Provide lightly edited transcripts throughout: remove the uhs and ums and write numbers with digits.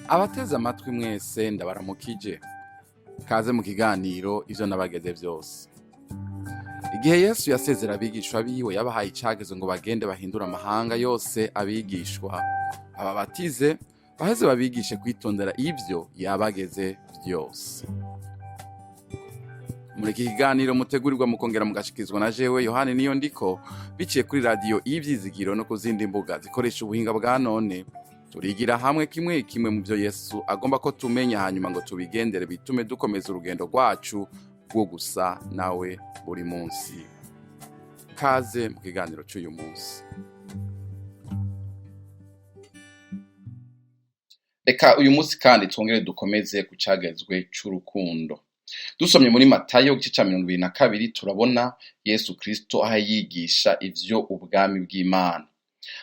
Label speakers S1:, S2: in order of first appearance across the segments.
S1: Abateze amatwi mwese ndabaramukije, kaze mu kiganiro ivyo nabageze vyose. Igihe Yesu yasezera abigishwa biwe yabahaye icagezo ngo bagende bahindura amahanga yose abigishwa, ababatize baheze babigishe kwitondera ivyo yabageze vyose. Muri iki kiganiro mutegurirwa mukongera mugashikizwa na jewe Yohani Niyondiko, biciye kuri radiyo Ivyizigiro no ku zindi mbuga zikoresha ubuhinga bwa none. Turigira hamwe kimwe kimwe mu byo Yesu agomba ko tumenya, hanyuma ngo tubigendere bitume dukomeza urugendo rwacu rwo gusa nawe buri munsi. Kaze mu kiganiro cy'uyu munsi. Reka uyu munsi kandi twongere dukomeze ku cagezwe c'urukundo. Dusomye muri Matayo igice ca 22 turabona Yesu Kristo aho yigisha ivyo ubwami bw'Imana.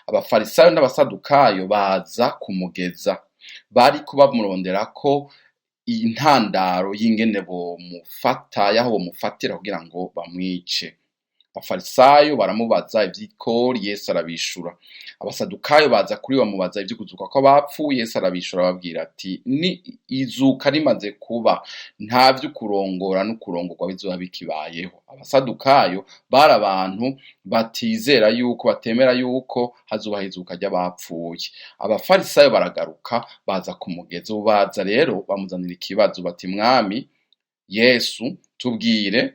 S1: Abafarisayo n'abasadukayo baza kumugeza, bari kubamurondera ko intandaro y'ingene bomufata yaho bomufatira kugira ngo bamwice. Abafarisayo baramubaza ivy'ikori, Yesu arabishura. Abasadukayo baza kuri bamubaza ivyo kuzuka ko bapfuye, Yesu arabishura ababwira ati ni izuka rimaze kuba, nta vyo kurongora no kurongorwa bizoba bikibayeho. Abasadukayo bari abantu batizera yuko, batemera yuko hazuba izuka ry'abapfuye. Abafarisayo baragaruka baza kumugeza, baza rero bamuzanira ikibazo bati, mwami Yesu tubwire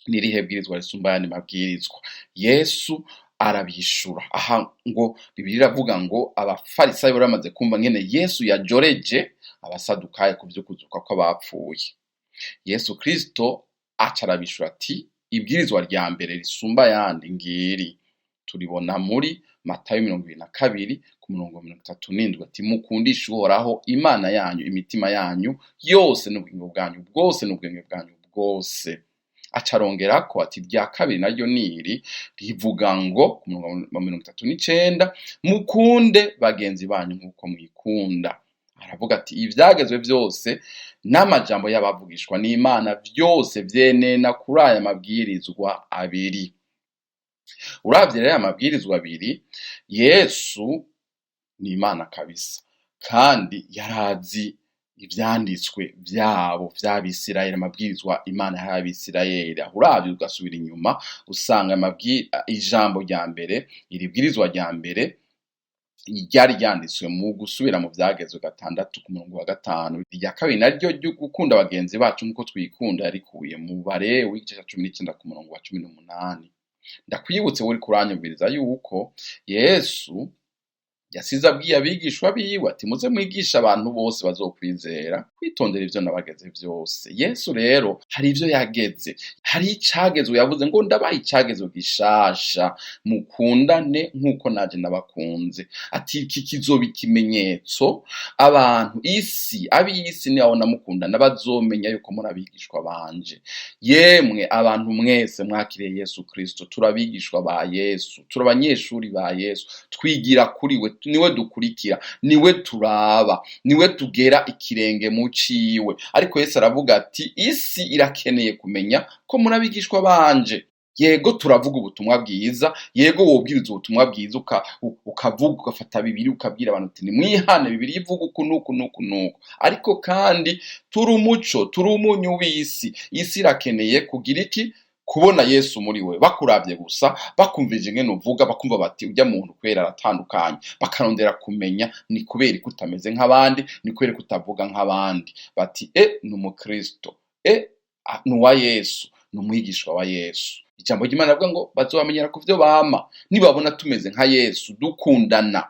S1: nirihe bwirizwa risumba ayandi mabwirizwa? Yesu arabishura. Aha ngo Bibiliya iravuga ngo abafarisayo baramaze kumva ngene Yesu yajoreje abasadukayo ku vyo kuzuka ko bapfuye. Yesu Kristo aca arabishura ati, ibwirizwa rya mbere risumba ayandi ngiri. Turibona muri Matayo 22 ku murongo 37 ati, mukundishe Uhoraho Imana yanyu imitima yanyu yose n'ubugingo bwanyu bwose n'ubwenge bwanyu bwose. Acarongera ko ati, rya kabiri naryo niri rivuga ngo ku murongo 39, mukunde bagenzi banyu nk'uko mwikunda. Aravuga ati, ivyagezwe vyose n'amajambo y'abavugishwa n'Imana vyose vyenena kuri aya mabwirizwa abiri. Uravye rero amabwirizwa abiri, Yesu ni Imana kabisa, kandi yarazi ivyanditswe vyabo vy'Abisirayeli, amabwirizwa Imana y'Abisirayeli. Uravye ugasubira inyuma usanga ijambo rya mbere, iri bwirizwa rya mbere ryari ryanditswe mu gusubira mu vyagezwe 6 ku murongo wa 5. Irya kabiri naryo ryo gukunda bagenzi bacu nk'uko twikunda yarikuye mu Balewi igice ca 19 ku murongo wa 18. Ndakwibutse uri kuranyumviriza yuko Yesu yasize abwiye abigishwa biwe ati, muze mwigisha abantu bose bazokwizera kwitondera ivyo nabageze vyose. Yesu rero hari ivyo yageze, hari icagezwe yavuze ngo ndabaha icagezwe gishasha, mukundane nk'uko naje nabakunze. Ati iki kizoba ikimenyetso, abantu ab'isi nibabona mukundana bazomenya yuko muri abigishwa banje. Yemwe abantu mwese mwakiriye Yesu Kristo, turabigishwa ba Yesu, turabanyeshuri ba Yesu, twigira kuri we, niwe dukurikira, niwe turaba, niwe tugera ikirenge mu ciwe. Ariko Yesu aravuga ati, isi irakeneye kumenya ko muri abigishwa banje. Yego turavuga ubutumwa bwiza, yego wobwiriza ubutumwa bwiza ukavuga, ugafata Bibiliya ukabwira abantu uti nimwihane, Bibiliya ivuga uku nuku nuku nuku. Ariko kandi turi umuco, turi umunyu w'isi. Isi irakeneye kugira iki? Kubona Yesu muri we. Bakuravye gusa, bakumvije ingene uvuga, bakumva bati urya muntu kwera aratandukanye, bakarondera kumenya ni kubera ko utameze nk'abandi, ni kubera ko utavuga nk'abandi. Bati ni umukristo, ni uwa Yesu, ni umwigishwa wa Yesu. Ijambo ry'Imana rivuga ngo bazobamenyera ku vyo bama. Nibabona tumeze nka Yesu, dukundana,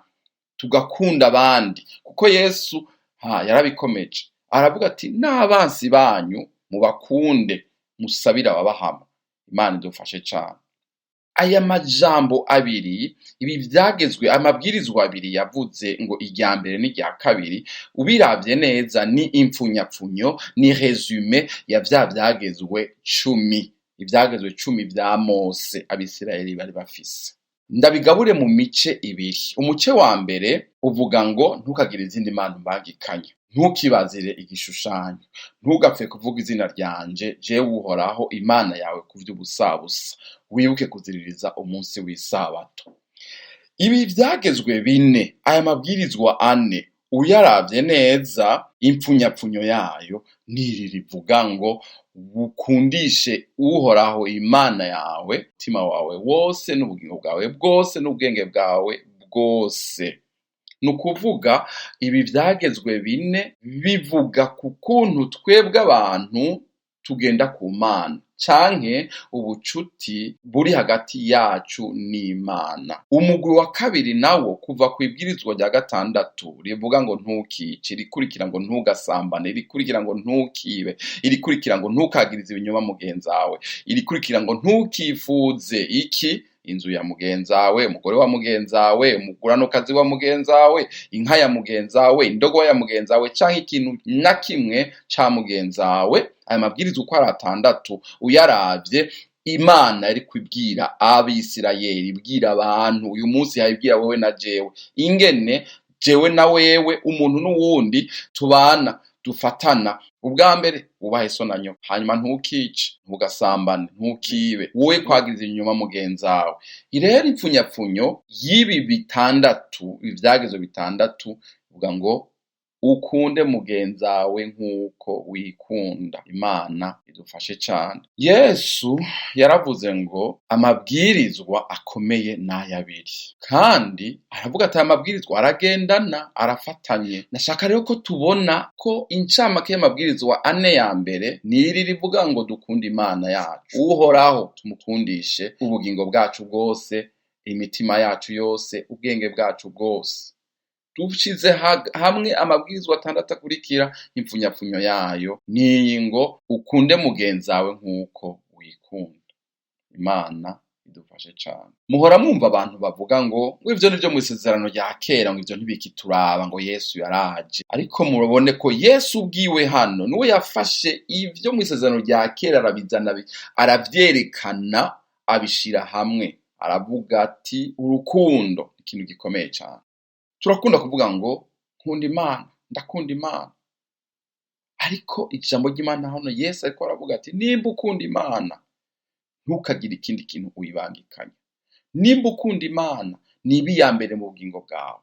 S1: tugakunda abandi, kuko Yesu yarabikomeje. Aravuga ati, n'abansi banyu mubakunde, musabira ababahama. Imana idufashe cyane. Aya majambo abiri, ibi vyagezwe, amabwirizwa abiri yavuze ngo irya mbere n'irya kabiri, ubiravye neza ni impfunyapfunyo, ni resume ya vyagezwe 10. Ivyagezwe 10 vya Mose Abisirayeli bari bafise. Ndabigabure mu mice ibiri. Umuce wa mbere uvuga ngo ntukagire izindi mana mbangikanye, ntukibazire igishushanyo, ntugapfe kuvuga izina ryanje, jewe Uhoraho Imana yawe ku vy'ubusabusa, wibuke kuziririza umunsi w'isabato. Ibi vyagezwe bine, aya mabwirizwa ane, uyaravye neza impfunyapfunyo yayo niri rivuga ngo ukundishe Uhoraho Imana yawe umutima wawe wose n'ubugingo bwawe bwose n'ubwenge bwawe bwose. Nukuvuga ibi vyagezwe bine bivuga ku kuntu twebwe abantu tugenda ku Mana canke ubucuti buri hagati yacu n'Imana. Umugwi wa kabiri nawo kuva kw'ibwirizwa rya gatandatu rivuga ngo ntukice, irikurikira ngo ntugasambane, irikurikira ngo ntukibe, irikurikira ngo ntukagirize ibinyoma mugenzawe, irikurikira ngo ntukifuze iki inzu ya mugenzawe, umugore wa mugenzawe, umuguranokazi wa mugenzawe, inka ya mugenzawe, indogoba ya mugenzawe canke ikintu na kimwe ca mugenzawe. Aya mabwirizwa uko ari atandatu uyaravye Imana yari kwibwira Abisirayeli, ibwira abantu uyu munsi yabibwira wewe na jewe, ingene jewe na wewe umuntu n'uwundi tubana dufatana. Ubwa mbere ubahe so na nyoko, hanyuma ntukice, ntugasambane, ntukibe, wowe kwagiriza inyuma mugenzawe. Irero impfunyapfunyo y'ibi bitandatu, ivyagezwe bitandatu bivuga ngo ukunde mugenzawe nk'uko wikunda. Imana idufashe cane. Yesu yaravuze ngo amabwirizwa akomeye n'ayabiri, kandi aravuga ati aya mabwirizwa aragendana, arafatanye. Nashaka rero ko tubona ko incamake y'amabwirizwa ane ya mbere niri rivuga ngo dukunde Imana yacu Uhoraho, tumukundishe ubugingo bwacu bwose, imitima yacu yose, ubwenge bwacu bwose. Dushize hamwe amabwirizwa atandatu akurikira, impfunyapfunyo yayo niyi ngo ukunde mugenzawe nk'uko wikunda. Imana idufashe cane. Muhora mwumva abantu bavuga ngo ivyo nivyo mw'isezerano rya kera, ngo ivyo ntibikituraba, ngo Yesu yaraje. Ariko murabone ko Yesu ubwiwe hano niwe yafashe ivyo mw'isezerano rya kera arabizana, aravyerekana, abishira hamwe. Aravuga ati urukundo ikintu gikomeye cane. Turakunda kuvuga ngo nkunda Imana, ndakunda Imana, ariko ijambo ry'Imana hano Yesu ariko aravuga ati nimba ukunda Imana ntukagire ikindi kintu uyibangikanya. Nimba ukunda Imana nibi ya mbere mu bugingo bwawe,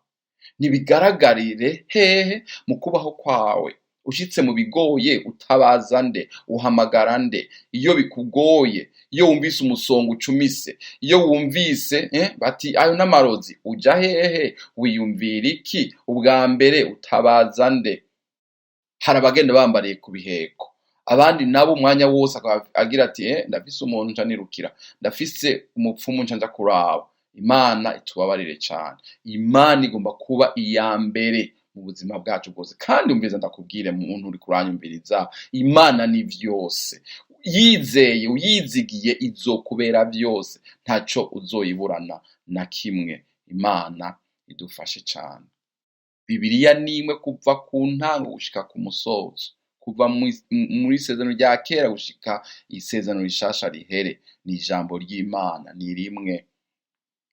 S1: nibigaragarire hehe mu kubaho kwawe. Ushitse mu bigoye utabaza nde? Uhamagara nde? Iyo bikugoye, iyo wumvise umusongo ucumise, iyo wumvise bati ayo n'amarozi, uja hehe? Wiyumvira iki? Ubwa mbere utabaza nde? Hari abagenda bambariye ku biheko, abandi nabo umwanya wose agira ati ndafise umuntu nca nirukira, ndafise umupfumu nca nja kuraba. Imana itubabarire cane. Imana igomba kuba iya mbere mu buzima bwacu bwose. Kandi umviza ndakubwire muntu uri kuranyumviriza, Imana ni vyose. Yizeye uyizigiye izokubera vyose, ntaco uzoyiburana na kimwe. Imana idufashe cane. Bibiliya nimwe kuva ku ntango gushika ku musozo, kuva muri isezerano rya kera gushika isezerano rishasha rihere, ni ijambo ry'Imana, ni rimwe.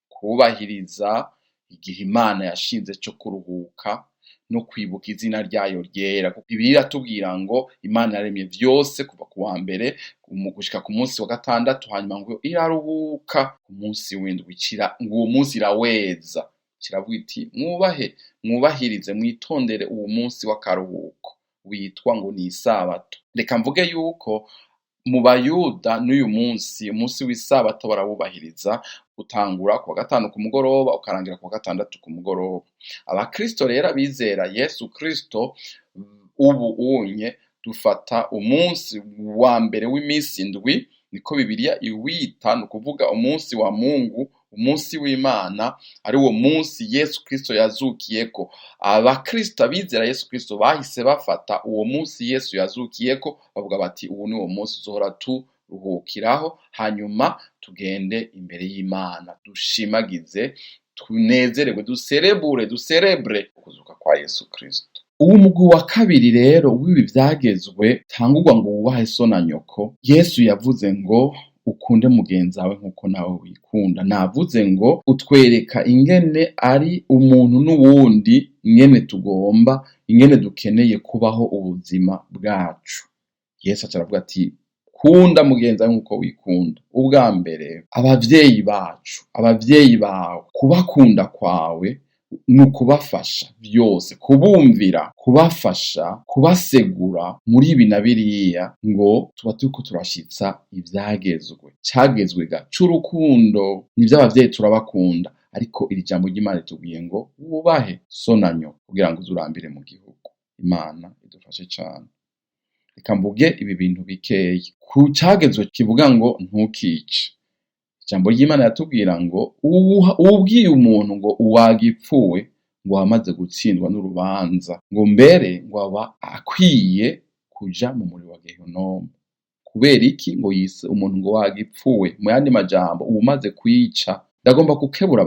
S1: Kubahiriza igihe Imana yashinze cyo kuruhuka no kwibuka izina ryayo ryera. Bibiliya iratubwira ngo Imana yaremye vyose kuva ku wa mbere gushika ku munsi wa gatandatu, hanyuma ngo iraruhuka ku munsi w'indwi, ngo uwo munsi iraweza. Kiravuga iti mwubahirize, mwitondere uwo munsi w'akaruhuko witwa ngo ni isabato. Reka mvuge yuko mu Bayuda n'uyu munsi, umunsi w'isabato barawubahiriza, utangura ku wa gatanu ku mugoroba ukarangira ku wa gatandatu ku mugoroba. Abakristo rero abizera Yesu Kristo ubu unye dufata umunsi wa mbere w'iminsi indwi, niko Bibiliya iwita, ni ukuvuga umunsi wa Mungu, umunsi w'Imana, ari wo munsi Yesu Kristo yazukiyeko. Abakristo abizera Yesu Kristo bahise bafata uwo munsi Yesu yazukiyeko, bavuga bati ubu ni wo munsi uzohora turuhukiraho, hanyuma tugende imbere y'Imana, dushimagize, tunezererwe, duserebre ukuzuka kwa Yesu Kristo. Uwo mugwi wa kabiri rero w'ibi vyagezwe tangurwa ngo wubahe so na nyoko, Yesu yavuze ngo ukunde mugenzawe nk'uko nawe wikunda. Navuze ngo utwereka ingene ari umuntu n'uwundi, ingene tugomba, ingene dukeneye kubaho ubuzima bwacu. Yesu aravuga ati kunda mugenzi wawe nk'uko wikunda. Ubwa mbere, abavyeyi bacu, abavyeyi bawe, kubakunda kwawe ni ukubafasha vyose, kubumvira, kubafasha, kubasegura muri ibi na biriya, ngo tuba turiko turashitsa ivyagezwe. Cagezwe c'urukundo, nivyo abavyeyi turabakunda, ariko iri jambo ry'Imana ritubwiye ngo wubahe so na nyoko kugira ngo uzurambire mu gihugu. Imana idufashe cane. Reka mvuge ibi bintu bikeyi. Ku cagezwe kivuga ngo ntukice, ijambo ry'Imana yatubwira ngo ubwiye umuntu ngo uwagipfuwe ngo wamaze gutsindwa n'urubanza, ngo mbere ngo aba akwiye kuja mu muriro wa Gehinomu. Kubera iki? Ngo yise umuntu ngo wagipfuwe. Mu yandi majambo, umaze kwica. Ndagomba gukebura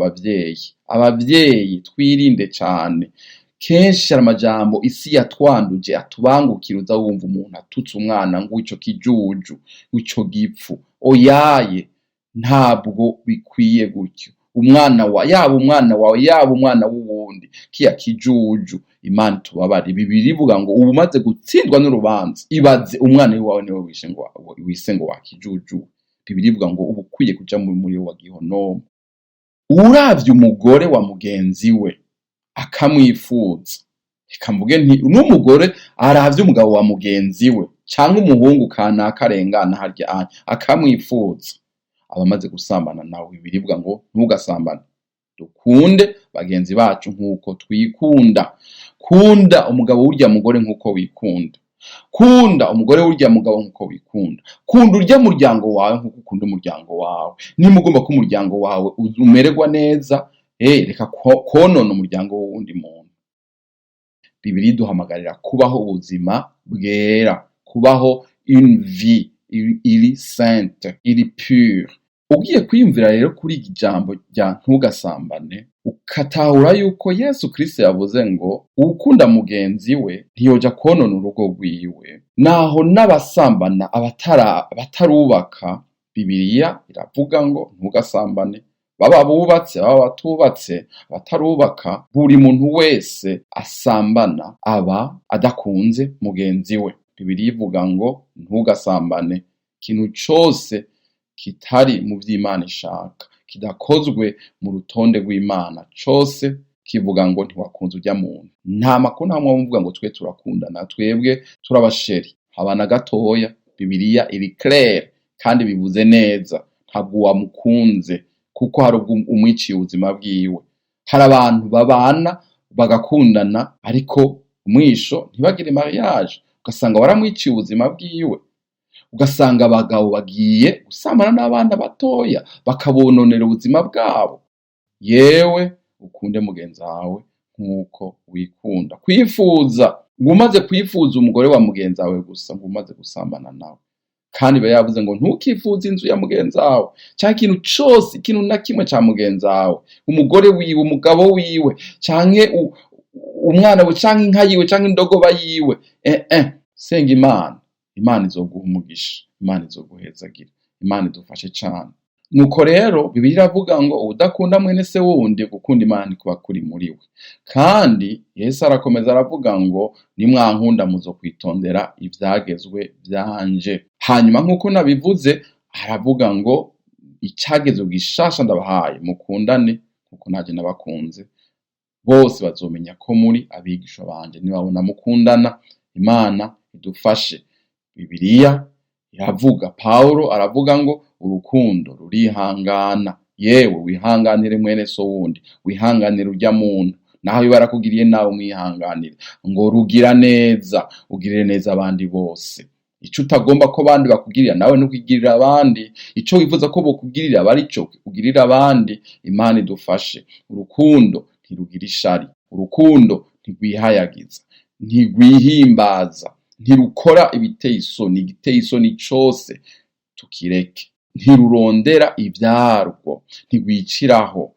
S1: abavyeyi twirinde cane. Kenshi hari amajambo isi yatwanduje atubangukira, uza wumva umuntu atutse umwana ngo ico kijuju, ico gipfu. Oyaye, ntabwo bikwiye gutyo. Yaba umwana wawe, yaba umwana w'uwundi, kiya kijuju, Imana itubabare. Bibiri ivuga ngo ubu umaze gutsindwa n'urubanza. Ibaze umwana wawe niwe wise ngo wakijuju. Bibiri ivuga ngo ubu ukwiye kuja mu muriro wa Gehinomu. Uravye umugore wa mugenzi we akamwifuza, reka mvuge nti n'umugore aravye umugabo wa mugenzi we canke umuhungu kanaka arengana harya akamwifuza, aba amaze gusambana nawe. Bibiri ivuga ngo ntugasambane. Dukunde bagenzi bacu nk'uko twikunda. Kunda umugabo w'urya mugore nk'uko wikunda. Kunda umugore w'urya mugabo nk'uko wikunda. Kunda urya muryango wawe nk'uko ukunda umuryango wawe. Nimugomba ko umuryango wawe umererwa neza, reka konona umuryango w'uwundi muntu. Bibiri iduhamagarira kubaho ubuzima bwera, kubaho une vie iri sainte, iri pure. Ugiye kwiyumvira rero kuri iki jambo rya ntugasambane, ukatahura yuko Yesu Kristo yavuze ngo ukunda mugenzi we ntiyoja konona urugo rwiwe. Naho n'abasambana abatarubaka, Bibiliya iravuga ngo ntugasambane. Baba bubatse, baba batubatse, abatarubaka, buri muntu wese asambana aba adakunze mugenzi we. Bibiliya ivuga ngo ntugasambane. Ikintu cose kitari mu vy'Imana ishaka, kidakozwe mu rutonde rw'Imana, cose kivuga ngo ntiwakunze urya muntu. Nta makuru ntamwe bavuga ngo twe turakundana, twebwe turabasheri. Abana gatoya, Bibiliya iri clair kandi bivuze neza, ntabwo wamukunze kuko hari umwiciye ubuzima bwiwe. Hari abantu babana bagakundana ariko umwisho ntibagire mariage, ugasanga waramwiciye ubuzima bwiwe. Ugasanga abagabo bagiye gusambana n'abana batoya bakabononera ubuzima bwabo. Yewe ukunde mugenzi wawe nk'uko wikunda. Kwifuza, ngo umaze kwifuza umugore wa mugenzi wawe gusa, ngo umaze gusambana nawe. Kandi yavuze ngo ntukifuze inzu ya mugenzi wawe cyangwa ikintu cose, ikintu na kimwe ca mugenzi wawe, umugore wiwe, umugabo wiwe, canke umwana we, canke inka yiwe, canke indogoba yiwe. Senga Imana. Imana izoguha umugisha, Imana izoguhezagira, Imana idufashe cane. Nuko rero Bibiliya iravuga ngo udakunda mwene se wundi, gukunda Imana kuba kuri muri we. Kandi Yesu arakomeza aravuga ngo nimwankunda muzokwitondera ivyagezwe vyanje. Hanyuma nk'uko nabivuze, aravuga ngo icagezwe gishasha ndabahaye, mukundane nkuko naje nabakunze. Bose bazomenya ko muri abigisha banje nibabona mukundana. Imana idufashe. Bibiliya iravuga, Paulo aravuga ngo urukundo rurihangana. Yewe wihanganire mwene so wundi, wihanganire urya muntu, naho barakugiriye nawe umwihanganire. Ngo rugira neza, ugirire neza abandi bose. Ico utagomba ko abandi bakugirira nawe ntukigirira abandi. Ico wifuza ko bokugirira aba arico ugirira abandi. Imana idufashe. Urukundo ntirugira ishari, urukundo ntigwihayagiza, ntigwihimbaza, ntirukora ibiteye isoni. Igiteye isoni cose tukireke. Ntirurondera ivyarwo, ntigwiciraho,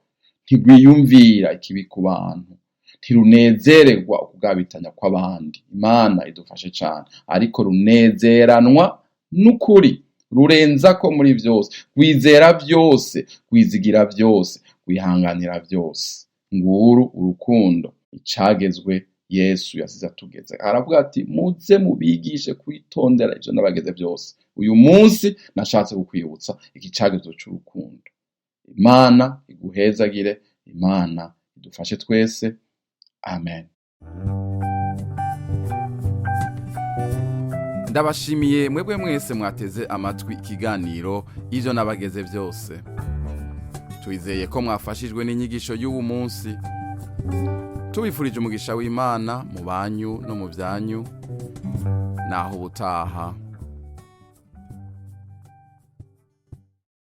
S1: ntigwiyumvira ikibi ku bantu, ntirunezererwa ukugabitanya kw'abandi. Imana idufashe cane. Ariko runezeranwa n'ukuri, rurenza ko muri vyose, gwizera vyose, gwizigira vyose, gwihanganira vyose. Nguru urukundo, icagezwe Yesu yasize atugeze. Aravuga ati muze mubigishe kwitondera ivyo nabageze byose. Uyu munsi nashatse kukwibutsa iki cagezwe c'urukundo. Imana iguhezagire, Imana idufashe twese. Amen.
S2: Ndabashimiye mwebwe mwese mwateze amatwi ikiganiro ivyo nabageze byose. Twizeye ko mwafashijwe n'inyigisho y'ubu munsi. Tubifurije umugisha w'Imana mu banyu no mu byanyu. Naho ubutaha.